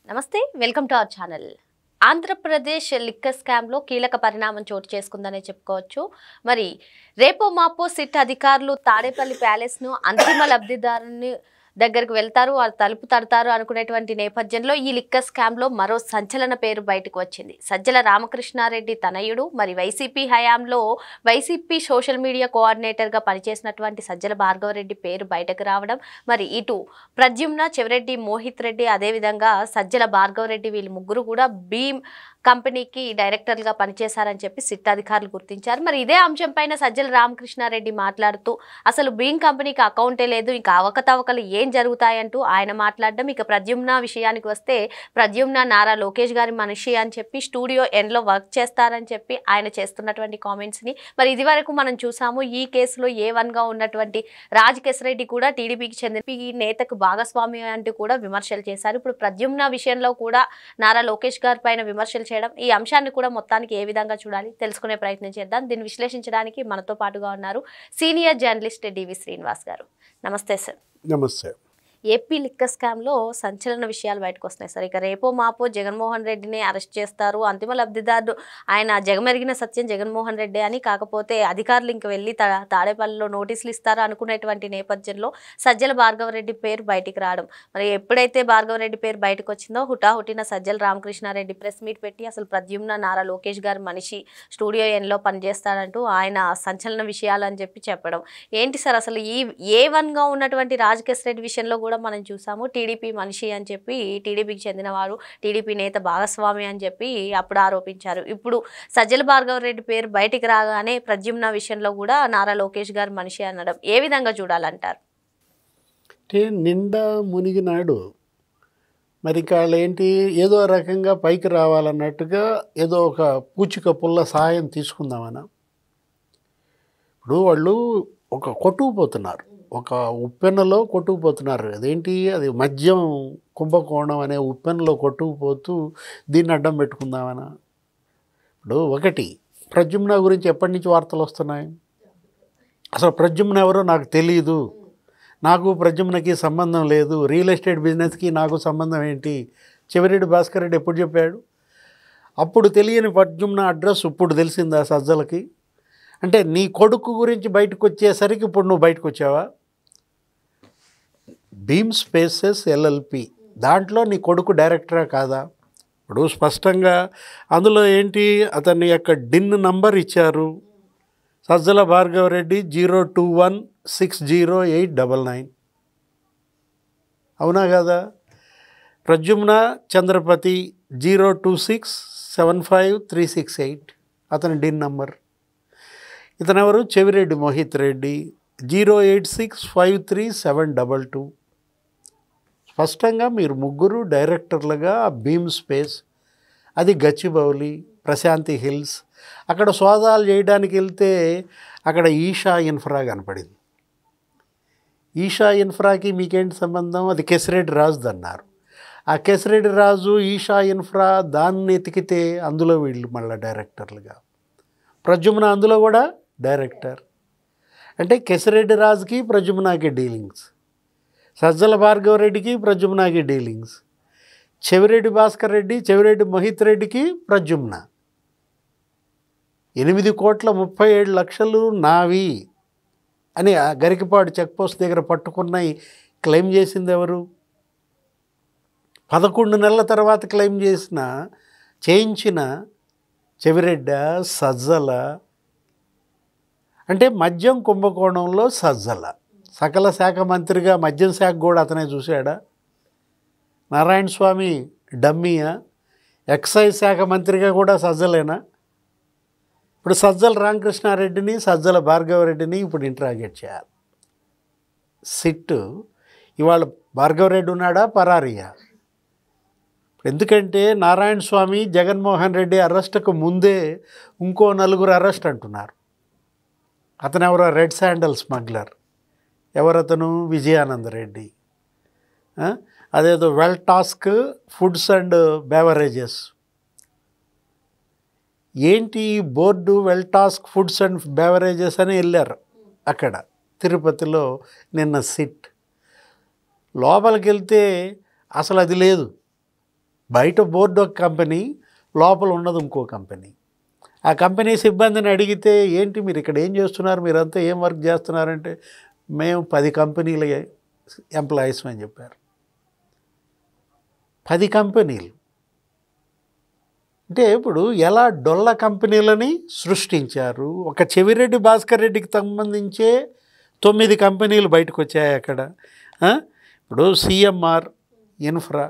నమస్తే welcome to our channel. Andhra Pradesh liquor స్కామ్లో కీలక పరిణామం చోటు చేసుకుందనే చెప్పుకోవచ్చు. మరి రేపో మాపో సిట్ అధికారులు తాడేపల్లి ప్యాలెస్ను అంతిమ లబ్ధిదారుని దగ్గరికి వెళ్తారు, వాళ్ళు తలుపు తడతారు అనుకునేటువంటి నేపథ్యంలో ఈ లిక్కర్ స్కామ్లో మరో సంచలన పేరు బయటకు వచ్చింది. సజ్జల రామకృష్ణారెడ్డి తనయుడు, మరి వైసీపీ హయాంలో వైసీపీ సోషల్ మీడియా కోఆర్డినేటర్గా పనిచేసినటువంటి సజ్జల భార్గవరెడ్డి పేరు బయటకు రావడం, మరి ఇటు ప్రద్యుమ్న, చెవిరెడ్డి మోహిత్ రెడ్డి, అదేవిధంగా సజ్జల భార్గవరెడ్డి వీళ్ళు ముగ్గురు కూడా భీమ్ కంపెనీకి డైరెక్టర్లుగా పనిచేశారని చెప్పి సిట్ అధికారులు గుర్తించారు. మరి ఇదే అంశంపైన సజ్జల రామకృష్ణారెడ్డి మాట్లాడుతూ అసలు భీమ్ కంపెనీకి అకౌంటే లేదు, ఇంకా అవకతవకలు ఏం జరుగుతాయంటూ ఆయన మాట్లాడడం. ఇక ప్రద్యుమ్న విషయానికి వస్తే ప్రద్యుమ్న నారా లోకేష్ గారి మనిషి అని చెప్పి స్టూడియో ఎన్లో వర్క్ చేస్తారని చెప్పి ఆయన చేస్తున్నటువంటి కామెంట్స్ని మరి ఇది వరకు మనం చూసాము. ఈ కేసులో A1గా ఉన్నటువంటి రాజ్ కెసిరెడ్డి కూడా టీడీపీకి చెందిన ఈ నేతకు భాగస్వామి అంటూ కూడా విమర్శలు చేశారు. ఇప్పుడు ప్రద్యుమ్న విషయంలో కూడా నారా లోకేష్ గారి పైన విమర్శలు చేయడం, ఈ అంశాన్ని కూడా మొత్తానికి ఏ విధంగా చూడాలి తెలుసుకునే ప్రయత్నం చేద్దాం. దీన్ని విశ్లేషించడానికి మనతో పాటుగా ఉన్నారు సీనియర్ జర్నలిస్ట్ డివి శ్రీనివాస్ గారు. నమస్తే సార్. నమస్తే. ఏపీ లిక్కర్ స్కామ్లో సంచలన విషయాలు బయటకు వస్తున్నాయి సార్. ఇక రేపో మాపో జగన్మోహన్ రెడ్డిని అరెస్ట్ చేస్తారు, అంతిమ లబ్ధిదారుడు ఆయన జగమెరిగిన సత్యం జగన్మోహన్ రెడ్డి అని. కాకపోతే అధికారులు ఇంక వెళ్ళి తాడేపల్లిలో నోటీసులు ఇస్తారు అనుకునేటువంటి నేపథ్యంలో సజ్జల భార్గవరెడ్డి పేరు బయటికి రావడం, మరి ఎప్పుడైతే భార్గవరెడ్డి పేరు బయటకు వచ్చిందో హుటాహుటిన సజ్జల రామకృష్ణారెడ్డి ప్రెస్ మీట్ పెట్టి అసలు ప్రద్యుమ్న నారా లోకేష్ గారి మనిషి, స్టూడియో ఎన్లో పనిచేస్తాడంటూ ఆయన సంచలన విషయాలు అని చెప్పి చెప్పడం. ఏంటి సార్ అసలు ఈ A1గా ఉన్నటువంటి రాజ్ కెసిరెడ్డి విషయంలో కూడా మనం చూసాము, టీడీపీ మనిషి అని చెప్పి, టీడీపీకి చెందినవారు, టీడీపీ నేత భాగస్వామి అని చెప్పి అప్పుడు ఆరోపించారు. ఇప్పుడు సజ్జల భార్గవరెడ్డి పేరు బయటికి రాగానే ప్రద్యుమ్న విషయంలో కూడా నారా లోకేష్ గారు మనిషి అనడం ఏ విధంగా చూడాలంటారు? అంటే నిండా మునిగినాడు, మరి వాళ్ళు ఏంటి ఏదో రకంగా పైకి రావాలన్నట్టుగా ఏదో ఒక పూచిక పుల్ల సహాయం తీసుకుందామన్నా. ఇప్పుడు వాళ్ళు ఒక కొట్టుకుపోతున్నారు, ఒక ఉప్పెన్నలో కొట్టుకుపోతున్నారు. అదేంటి, అది మద్యం కుంభకోణం అనే ఉప్పెన్నలో కొట్టుకుపోతూ దీన్ని అడ్డం పెట్టుకుందామనా. ఇప్పుడు ఒకటి, ప్రద్యుమ్న గురించి ఎప్పటి నుంచి వార్తలు వస్తున్నాయి? అసలు ప్రద్యుమ్న ఎవరో నాకు తెలియదు, నాకు ప్రద్యుమ్నకి సంబంధం లేదు, రియల్ ఎస్టేట్ బిజినెస్కి నాకు సంబంధం ఏంటి? చెవిరెడ్డి భాస్కర్ రెడ్డి ఎప్పుడు చెప్పాడు? అప్పుడు తెలియని ప్రద్యుమ్న అడ్రస్ ఇప్పుడు తెలిసిందా సజ్జలకి? అంటే నీ కొడుకు గురించి బయటకు వచ్చేసరికి ఇప్పుడు నువ్వు బయటకు వచ్చావా? భీమ్ స్పేసెస్ LLP దాంట్లో నీ కొడుకు డైరెక్టరా కాదా? ఇప్పుడు స్పష్టంగా అందులో ఏంటి, అతని యొక్క డిన్ నంబర్ ఇచ్చారు, సజ్జల భార్గవరెడ్డి 021608999. అవునా కదా? ప్రద్యుమ్న చంద్రపతి 026753668 అతని డిన్ నంబర్. ఇతనెవరు? చెవిరెడ్డి మోహిత్ రెడ్డి 086537722. స్పష్టంగా మీరు ముగ్గురు డైరెక్టర్లుగా భీమ్ స్పేస్, అది గచ్చిబౌలి, ప్రశాంతి హిల్స్, అక్కడ సోదాలు చేయడానికి వెళ్తే అక్కడ ఈషా ఇన్ఫ్రా కనపడింది. ఈషా ఇన్ఫ్రాకి మీకేంటి సంబంధం? అది కెసిరెడ్డి రాజుది అన్నారు. ఆ కెసిరెడ్డి రాజు ఈషా ఇన్ఫ్రా దాన్ని ఎతికితే అందులో వీళ్ళు మళ్ళీ డైరెక్టర్లుగా, ప్రద్యుమ్న అందులో కూడా డైరెక్టర్. అంటే కెసిరెడ్డి రాజుకి ప్రద్యుమ్నకి డీలింగ్స్, సజ్జల భార్గవరెడ్డికి ప్రద్యుమ్నకి డీలింగ్స్, చెవిరెడ్డి భాస్కర్ రెడ్డి, చెవిరెడ్డి మోహిత్ రెడ్డికి ప్రద్యుమ్న. 8,37,00,000 నావి అని ఆ గరికపాడు చెక్పోస్ట్ దగ్గర పట్టుకున్న క్లెయిమ్ చేసింది ఎవరు? 11 నెలల తర్వాత క్లెయిమ్ చేయించిన చెవిరెడ్డ, సజ్జల. అంటే మద్యం కుంభకోణంలో సజ్జల సకల శాఖ మంత్రిగా మద్యం శాఖ కూడా అతనే చూశాడా? నారాయణ స్వామి డమ్మీయా? ఎక్సైజ్ శాఖ మంత్రిగా కూడా సజ్జలేనా? ఇప్పుడు సజ్జల రామకృష్ణారెడ్డిని, సజ్జల భార్గవరెడ్డిని ఇప్పుడు ఇంట్రాగేట్ చేయాలి సిట్టు. ఇవాళ భార్గవరెడ్డి ఉన్నాడా, పరారియా? ఎందుకంటే నారాయణ స్వామి, జగన్మోహన్ రెడ్డి అరెస్టుకు ముందే ఇంకో 4 అరెస్ట్ అంటున్నారు. అతను ఎవరో రెడ్ శాండల్ స్మగ్లర్, ఎవరతను? విజయానందరెడ్డి. అదేదో well task foods and beverages. ఏంటి board well task foods and beverages అని వెళ్ళారు అక్కడ తిరుపతిలో నిన్న సిట్. లోపలికి వెళ్తే అసలు అది లేదు. బయట బోర్డు ఒక కంపెనీ, లోపల ఉన్నది ఇంకో కంపెనీ. ఆ కంపెనీ సిబ్బందిని అడిగితే ఏంటి మీరు ఇక్కడ ఏం చేస్తున్నారు, మీరంతా ఏం వర్క్ చేస్తున్నారంటే మేము 10 కంపెనీల ఎంప్లాయీస్ అని చెప్పారు. 10 కంపెనీలు అంటే ఇప్పుడు ఎలా డొల్ల కంపెనీలని సృష్టించారు. ఒక చెవిరెడ్డి భాస్కర్ రెడ్డికి సంబంధించే 9 కంపెనీలు బయటకు వచ్చాయి అక్కడ. ఇప్పుడు సిఎంఆర్ ఇన్ఫ్రా,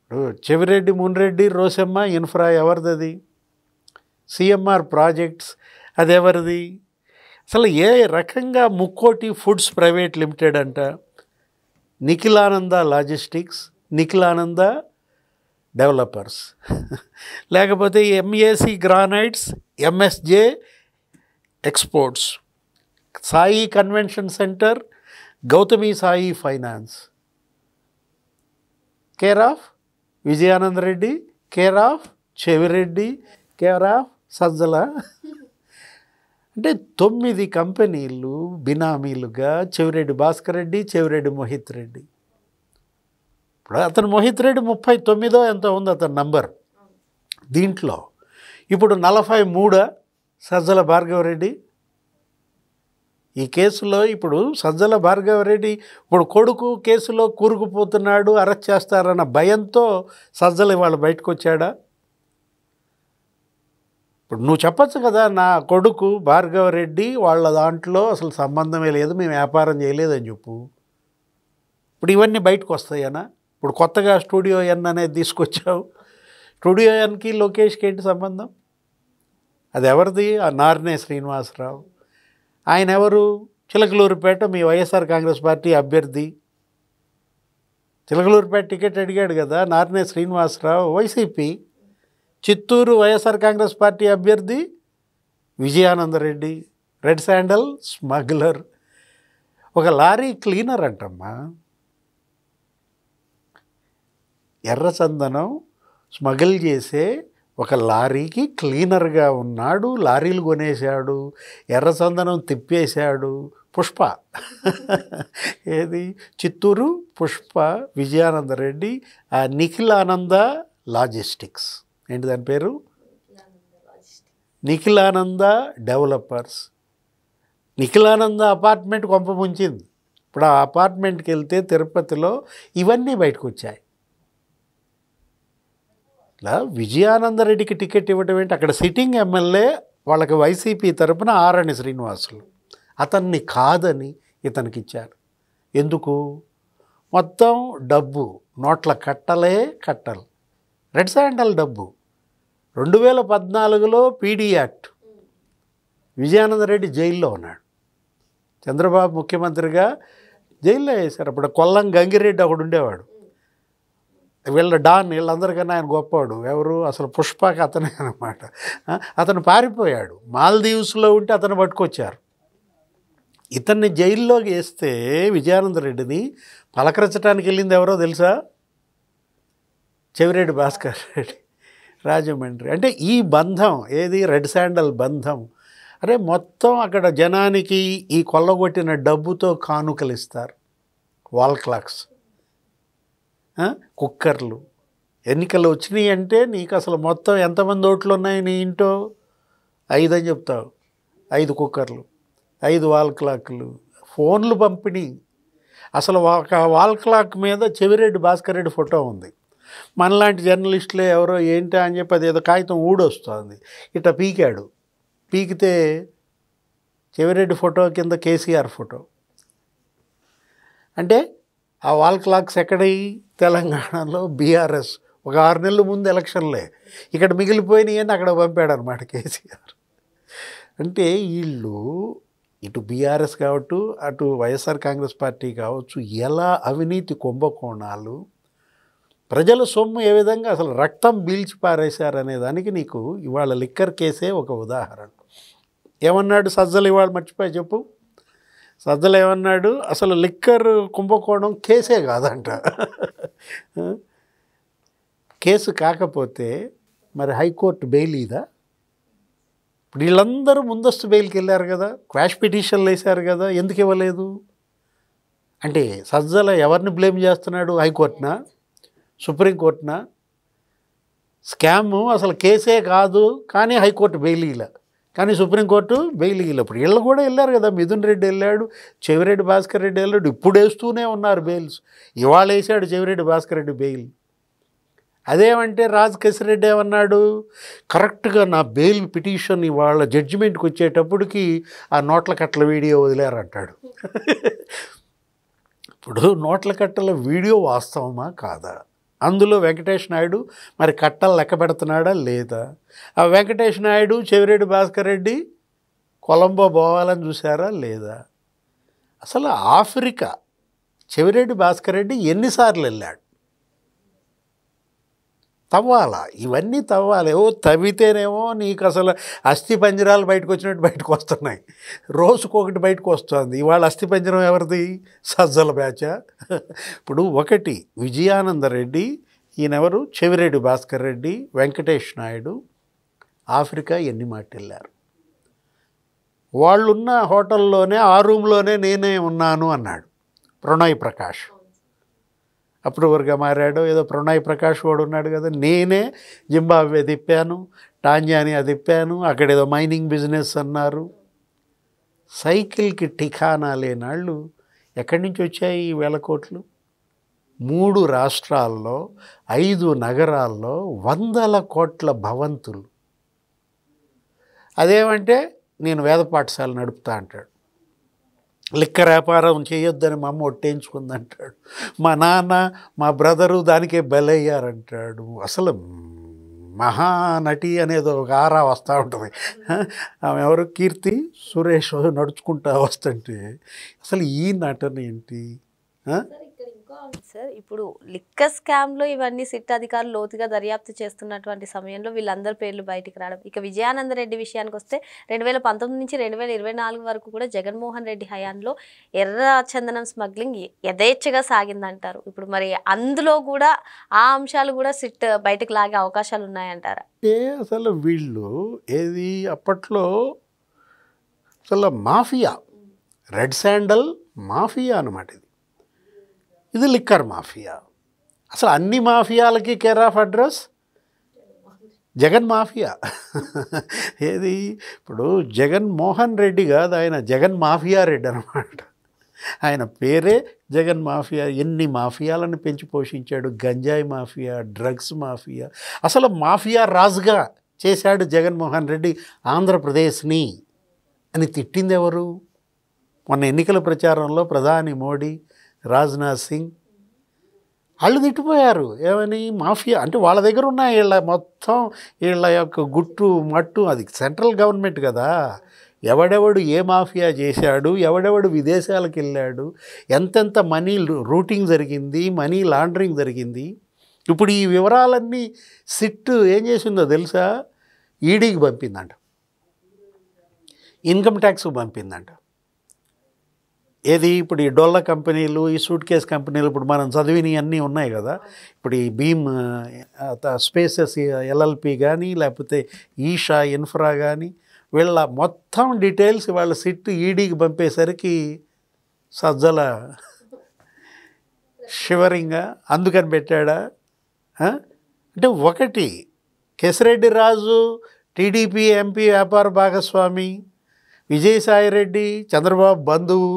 ఇప్పుడు చెవిరెడ్డి మున్రెడ్డి రోసమ్మ ఇన్ఫ్రా ఎవరిది? అది సిఎంఆర్ ప్రాజెక్ట్స్ అది ఎవరిది? అసలు ఏ రకంగా ముక్కోటి ఫుడ్స్ ప్రైవేట్ లిమిటెడ్ అంట, నిఖిలానంద లాజిస్టిక్స్, నిఖిలానంద డెవలపర్స్, లేకపోతే MAC granites, MSJ exports, Sai convention centre, Gautami Sai finance, care of Vijayananda Reddy, care of Chevireddy, care of Sajjala. అంటే 9 కంపెనీలు బినామీలుగా చెవిరెడ్డి భాస్కర్ రెడ్డి, చెవిరెడ్డి మోహిత్ రెడ్డి. ఇప్పుడు అతను మోహిత్ రెడ్డి 39 ఎంతో ఉంది అతని నంబర్ దీంట్లో. ఇప్పుడు 43 సజ్జల భార్గవరెడ్డి. ఈ కేసులో ఇప్పుడు సజ్జల భార్గవరెడ్డి ఇప్పుడు కొడుకు కేసులో కూరుకుపోతున్నాడు, అరెస్ట్ చేస్తారన్న భయంతో సజ్జల ఇవాళ బయటకు వచ్చాడా? ఇప్పుడు నువ్వు చెప్పచ్చు కదా, నా కొడుకు భార్గవరెడ్డి వాళ్ళ దాంట్లో అసలు సంబంధమే లేదు, మేము వ్యాపారం చేయలేదని చెప్పు. ఇప్పుడు ఇవన్నీ బయటకు వస్తాయనా? ఇప్పుడు కొత్తగా స్టూడియో ఎన్ అనేది తీసుకొచ్చావు. స్టూడియో ఎన్కి లోకేష్కి ఏంటి సంబంధం? అది ఎవరిది? ఆ నార్నే శ్రీనివాసరావు. ఆయన ఎవరు? చిలకలూరుపేట మీ వైఎస్ఆర్ కాంగ్రెస్ పార్టీ అభ్యర్థి. చిలకలూరుపేట టికెట్ అడిగాడు కదా నార్నే శ్రీనివాసరావు, వైసీపీ. చిత్తూరు వైఎస్ఆర్ కాంగ్రెస్ పార్టీ అభ్యర్థి విజయానందరెడ్డి, రెడ్ శాండల్ స్మగ్లర్, ఒక లారీ క్లీనర్ అంటమ్మా. ఎర్రచందనం స్మగిల్ చేసే ఒక లారీకి క్లీనర్గా ఉన్నాడు, లారీలు కొనేశాడు, ఎర్రచందనం తిప్పేశాడు. పుష్ప ఏది? చిత్తూరు పుష్ప విజయానందరెడ్డి, ఆ నిఖిలానంద లాజిస్టిక్స్ ఏంటి దాని పేరు? నిఖిలానంద డెవలపర్స్. నిఖిలానంద అపార్ట్మెంట్ కొంప ముంచింది. ఇప్పుడు ఆ అపార్ట్మెంట్కి వెళ్తే తిరుపతిలో ఇవన్నీ బయటకు వచ్చాయి. ఇలా విజయానందరెడ్డికి టికెట్ ఇవ్వటం ఏంటి? అక్కడ సిట్టింగ్ ఎమ్మెల్యే వాళ్ళకి వైసీపీ తరపున ఆరణి శ్రీనివాసులు, అతన్ని కాదని ఇతనికి ఇచ్చారు. ఎందుకు? మొత్తం డబ్బు నోట్ల కట్టలు, రెడ్ శాండల్ డబ్బు. 2014లో పీడీ యాక్ట్, విజయానందరెడ్డి జైల్లో ఉన్నాడు, చంద్రబాబు ముఖ్యమంత్రిగా జైల్లో వేశారు. అప్పుడు కొల్లం గంగిరెడ్డి ఒకడు ఉండేవాడు, వీళ్ళ డాన్, వీళ్ళందరికన్నా ఆయన గొప్పవాడు. ఎవరు? అసలు పుష్పకి అతనే అనమాట. అతను పారిపోయాడు, మాల్దీవ్స్లో ఉంటే అతను పట్టుకొచ్చారు. ఇతన్ని జైల్లోకి వేస్తే విజయానందరెడ్డిని పలకరించడానికి వెళ్ళింది ఎవరో తెలుసా? చెవిరెడ్డి భాస్కర్ రెడ్డి, రాజమండ్రి. అంటే ఈ బంధం ఏది? రెడ్ శాండల్ బంధం. అరే మొత్తం అక్కడ జనానికి ఈ కొల్లగొట్టిన డబ్బుతో కానుకలు ఇస్తారు. వాల్ క్లాక్స్, కుక్కర్లు. ఎన్నికలు వచ్చినాయి అంటే నీకు అసలు మొత్తం ఎంతమంది ఓట్లు ఉన్నాయి నీ ఇంటో? 5 అని చెప్తావు. 5 కుక్కర్లు, 5 వాల్ క్లాక్లు, ఫోన్లు పంపిణీ. అసలు ఒక వాల్ క్లాక్ మీద చెవిరెడ్డి భాస్కర్ రెడ్డి ఫోటో ఉంది. మనలాంటి జర్నలిస్టులే ఎవరో ఏంటా అని చెప్పి అదేదో కాగితం ఊడొస్తుంది, ఇట్లా పీకాడు. పీకితే చెవిరెడ్డి ఫోటో కింద కేసీఆర్ ఫోటో. అంటే ఆ వాల్ క్లాక్స్ ఎక్కడి? తెలంగాణలో బీఆర్ఎస్ ఒక 6 నెలల ముందు ఎలక్షన్లే. ఇక్కడ మిగిలిపోయినాయి అని అక్కడ పంపాడు అనమాట కేసీఆర్. అంటే వీళ్ళు ఇటు బీఆర్ఎస్ కావచ్చు, అటు వైఎస్ఆర్ కాంగ్రెస్ పార్టీ కావచ్చు, ఎలా అవినీతి కుంభకోణాలు, ప్రజల సొమ్ము ఏ విధంగా అసలు రక్తం పీల్చి పారేశారనే దానికి నీకు ఇవాళ లిక్కర్ కేసే ఒక ఉదాహరణ. ఏమన్నాడు సజ్జలు ఇవాళ? మర్చిపోయి చెప్పు. సజ్జలు ఏమన్నాడు? అసలు లిక్కర్ కుంభకోణం కేసే కాదంట. కేసు కాకపోతే మరి హైకోర్టు బెయిల్ ఇదా? ఇప్పుడు వీళ్ళందరూ ముందస్తు బెయిల్కి వెళ్ళారు కదా, క్వాష్ పిటిషన్లు వేశారు కదా, ఎందుకు ఇవ్వలేదు? అంటే సజ్జల ఎవరిని బ్లేమ్ చేస్తున్నాడు? హైకోర్టునా? సుప్రీంకోర్టున స్కాము అసలు కేసే కాదు, కానీ హైకోర్టు బెయిలీలా, కానీ సుప్రీంకోర్టు బెయిలీలా. ఇప్పుడు వీళ్ళు కూడా వెళ్ళారు కదా, మిథున్ రెడ్డి వెళ్ళాడు, చెవిరెడ్డి భాస్కర్ రెడ్డి వెళ్ళాడు, ఇప్పుడు వేస్తూనే ఉన్నారు బెయిల్స్. ఇవాళ వేసాడు చెవిరెడ్డి భాస్కర్ రెడ్డి బెయిల్. అదేమంటే రాజకేశ్వర రెడ్డి ఏమన్నాడు, కరెక్ట్గా నా బెయిల్ పిటిషన్ ఇవాళ జడ్జిమెంట్కి వచ్చేటప్పటికి ఆ నోట్ల కట్టల వీడియో వదిలేరంటాడు. ఇప్పుడు నోట్ల కట్టల వీడియో వాస్తవమా కాదా? అందులో వెంకటేష్ నాయుడు మరి కట్టలు లెక్క పెడుతున్నాడా లేదా? ఆ వెంకటేష్ నాయుడు చెవిరెడ్డి భాస్కర్ రెడ్డి కొలంబో పోవాలని చూసారా లేదా? అసలు ఆఫ్రికా చెవిరెడ్డి భాస్కర్ రెడ్డి ఎన్నిసార్లు వెళ్ళాడు? తవ్వాలా, ఇవన్నీ తవ్వాలి. తవ్వితేనేమో నీకు అసలు అస్థి పంజరాలు బయటకు వచ్చినట్టు బయటకు వస్తున్నాయి, రోజుకొకటి బయటకు వస్తుంది. ఇవాళ అస్థి పంజరం ఎవరిది? సజ్జల బ్యాచా? ఇప్పుడు ఒకటి విజయానందరెడ్డి, ఈయనెవరు, చెవిరెడ్డి భాస్కర్ రెడ్డి, వెంకటేష్ నాయుడు ఆఫ్రికా ఎన్ని మాట వెళ్ళారు? వాళ్ళున్న హోటల్లోనే ఆ రూమ్లోనే నేనే ఉన్నాను అన్నాడు ప్రణయ్ ప్రకాష్. అప్పుడు వరగా మారాడో ఏదో ప్రణయ్ ప్రకాష్ వాడు ఉన్నాడు కదా, నేనే జింబాబ్వే తిప్పాను, టాంజానియా తిప్పాను, అక్కడేదో మైనింగ్ బిజినెస్ అన్నారు. సైకిల్కి ఠికానా లేనాళ్ళు ఎక్కడి నుంచి వచ్చాయి ఈ 1000 కోట్లు? 3 రాష్ట్రాల్లో 5 నగరాల్లో 100 కోట్ల భవంతులు. అదేమంటే నేను వేద పాఠశాల నడుపుతా అంటాడు, లిక్కర్ వ్యాపారం చేయొద్దని మా అమ్మ ఒట్టేయించుకుందంటాడు, మా నాన్న మా బ్రదరు దానికే బలయ్యారంటాడు. అసలు మహానటి అనేది ఒక ఆరా వస్తూ ఉంటుంది. ఆమె ఎవరు, కీర్తి సురేష్ నడుచుకుంటా వస్తుంటే అసలు ఈ నటన ఏంటి? సార్ ఇప్పుడు లిక్కర్ స్కామ్లో ఇవన్నీ సిట్ అధికారులు లోతుగా దర్యాప్తు చేస్తున్నటువంటి సమయంలో వీళ్ళందరి పేర్లు బయటికి రావడం, ఇక విజయానంద రెడ్డి విషయానికి వస్తే 2019 నుంచి 2024 వరకు కూడా జగన్మోహన్ రెడ్డి హయాంలో ఎర్ర చందనం స్మగ్లింగ్ యథేచ్ఛగా సాగిందంటారు. ఇప్పుడు మరి అందులో కూడా ఆ అంశాలు కూడా సిట్ బయటకు లాగే అవకాశాలు ఉన్నాయంటారా? అసలు వీళ్ళు ఏది అప్పట్లో అసలు మాఫియా, రెడ్ శాండల్ మాఫియా అన్నమాట. ఇది లిక్కర్ మాఫియా. అసలు అన్ని మాఫియాలకి care of address Jagan mafia. ఏది ఇప్పుడు జగన్మోహన్ రెడ్డి కాదు, ఆయన జగన్ మాఫియా రెడ్డి అనమాట. ఆయన పేరే జగన్ మాఫియా. ఎన్ని మాఫియాలను పెంచి పోషించాడు. గంజాయి మాఫియా, డ్రగ్స్ మాఫియా, అసలు మాఫియా రాజుగా చేశాడు జగన్మోహన్ రెడ్డి ఆంధ్రప్రదేశ్ని అని తిట్టింది ఎవరు? మొన్న ఎన్నికల ప్రచారంలో ప్రధాని మోడీ, రాజ్నాథ్ సింగ్ వాళ్ళు తిట్టిపోయారు. ఏమని? మాఫియా అంటే వాళ్ళ దగ్గర ఉన్న వీళ్ళ మొత్తం వీళ్ళ యొక్క గుట్టు మట్టు అది సెంట్రల్ గవర్నమెంట్ కదా. ఎవడెవడు ఏ మాఫియా చేశాడు, ఎవడెవడు విదేశాలకు వెళ్ళాడు, ఎంతెంత మనీ రూటింగ్ జరిగింది, మనీ లాండరింగ్ జరిగింది. ఇప్పుడు ఈ వివరాలన్నీ సిట్ ఏం చేసిందో తెలుసా? ఈడీకి పంపిందంట, ఇన్కమ్ ట్యాక్స్కి పంపిందంట. ఏది ఇప్పుడు ఈ డొల్ల కంపెనీలు, ఈ సూట్ కేస్ కంపెనీలు, ఇప్పుడు మనం చదివినవి అన్నీ ఉన్నాయి కదా. ఇప్పుడు ఈ భీమ్ స్పేసెస్ ఎల్ఎల్పి కానీ, లేకపోతే ఈషా ఇన్ఫ్రా కానీ, వీళ్ళ మొత్తం డీటెయిల్స్ వాళ్ళ సిట్ ఈడీకి పంపేసరికి సజ్జల షివరింగా అందుకని పెట్టాడా? అంటే ఒకటి కేశిరెడ్డి రాజు టీడీపీ ఎంపీ వ్యాపార భాగస్వామి, విజయసాయిరెడ్డి చంద్రబాబు బంధువు.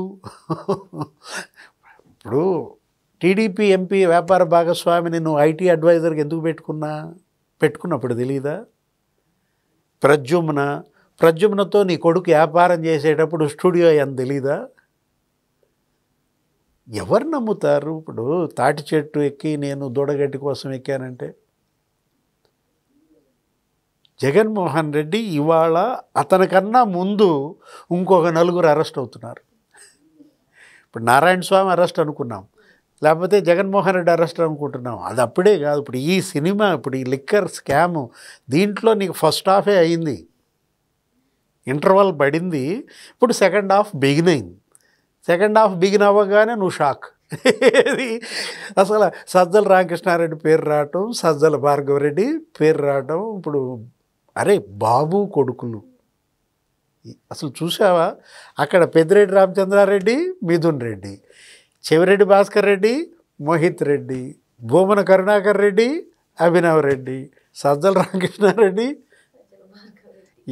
ఇప్పుడు టీడీపీ ఎంపీ వ్యాపార భాగస్వామిని నువ్వు ఐటీ అడ్వైజర్కి ఎందుకు పెట్టుకున్నప్పుడు తెలీదా? ప్రద్యుమ్నతో నీ కొడుకు వ్యాపారం చేసేటప్పుడు స్టూడియో అని తెలీదా? ఎవరు నమ్ముతారు? ఇప్పుడు తాటి చెట్టు ఎక్కి నేను దూడగడ్డి కోసం ఎక్కానంటే జగన్మోహన్ రెడ్డి ఇవాళ అతనికన్నా ముందు ఇంకొక 4 అరెస్ట్ అవుతున్నారు. ఇప్పుడు నారాయణ స్వామి అరెస్ట్ అనుకున్నాం, లేకపోతే జగన్మోహన్ రెడ్డి అరెస్ట్ అనుకుంటున్నాం. అది అప్పుడే కాదు. ఇప్పుడు ఈ సినిమా, ఇప్పుడు ఈ లిక్కర్ స్కాము దీంట్లో నీకు ఫస్ట్ హాఫే అయింది, ఇంటర్వల్ పడింది, ఇప్పుడు సెకండ్ హాఫ్ బిగిన్ అయింది. సెకండ్ హాఫ్ బిగిన్ అవ్వగానే నువ్వు షాక్. అసలు సజ్జల రామకృష్ణారెడ్డి పేరు రావటం, సజ్జల భార్గవరెడ్డి పేరు రావటం, ఇప్పుడు అరే బాబు కొడుకులు. అసలు చూసావా? అక్కడ పెద్దిరెడ్డి రామచంద్రారెడ్డి, మిథున్ రెడ్డి, చెవిరెడ్డి భాస్కర్ రెడ్డి, మోహిత్ రెడ్డి, భూమన కరుణాకర్ రెడ్డి, అభినవ్ రెడ్డి, సజ్జల రామకృష్ణారెడ్డి,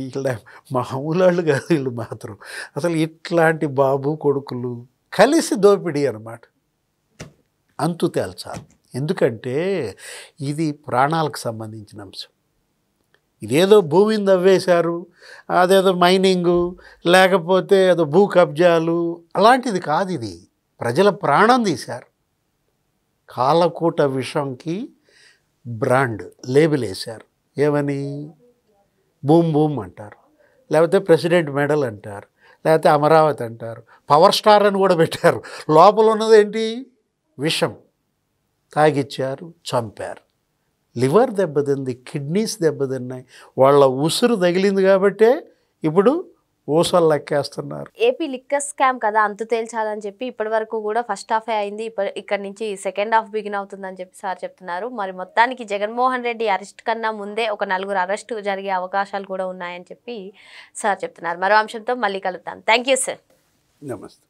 ఇలా మామూలు వాళ్ళు కాదు వీళ్ళు మాత్రం. అసలు ఇట్లాంటి బాబు కొడుకులు కలిసి దోపిడీ అన్నమాట. అంతు తేల్చాలి. ఎందుకంటే ఇది ప్రాణాలకు సంబంధించిన అంశం. ఇదేదో భూమిని తవ్వేశారు, అదేదో మైనింగు, లేకపోతే ఏదో భూ కబ్జాలు, అలాంటిది కాదు. ఇది ప్రజల ప్రాణం తీశారు. కాలకూట విషంకి బ్రాండ్ లేబుల్ వేశారు. ఏమని? బూమ్ బూమ్ అంటారు, లేకపోతే ప్రెసిడెంట్ మెడల్ అంటారు, లేకపోతే అమరావతి అంటారు, పవర్ స్టార్ అని కూడా పెట్టారు. లోపల ఉన్నది ఏంటి? విషం. తాగిచ్చారు, చంపారు. లివర్ దెబ్బతింది, కిడ్నీస్ దెబ్బతిన్నాయి. వాళ్ళ ఉసురు తగిలింది కాబట్టే ఇప్పుడు ఊసలు లెక్కేస్తున్నారు. ఏపీ లిక్కర్ స్కామ్ కదా అంతు తేల్చాలని చెప్పి ఇప్పటి వరకు కూడా ఫస్ట్ హాఫే అయింది. ఇక్కడ నుంచి సెకండ్ హాఫ్ బిగిన్ అవుతుందని చెప్పి సార్ చెప్తున్నారు. మరి మొత్తానికి జగన్మోహన్ రెడ్డి అరెస్ట్ కన్నా ముందే ఒక 4 అరెస్టు జరిగే అవకాశాలు కూడా ఉన్నాయని చెప్పి సార్ చెప్తున్నారు. మరో అంశంతో మళ్ళీ కలుద్దాం. Thank you sir. నమస్తే.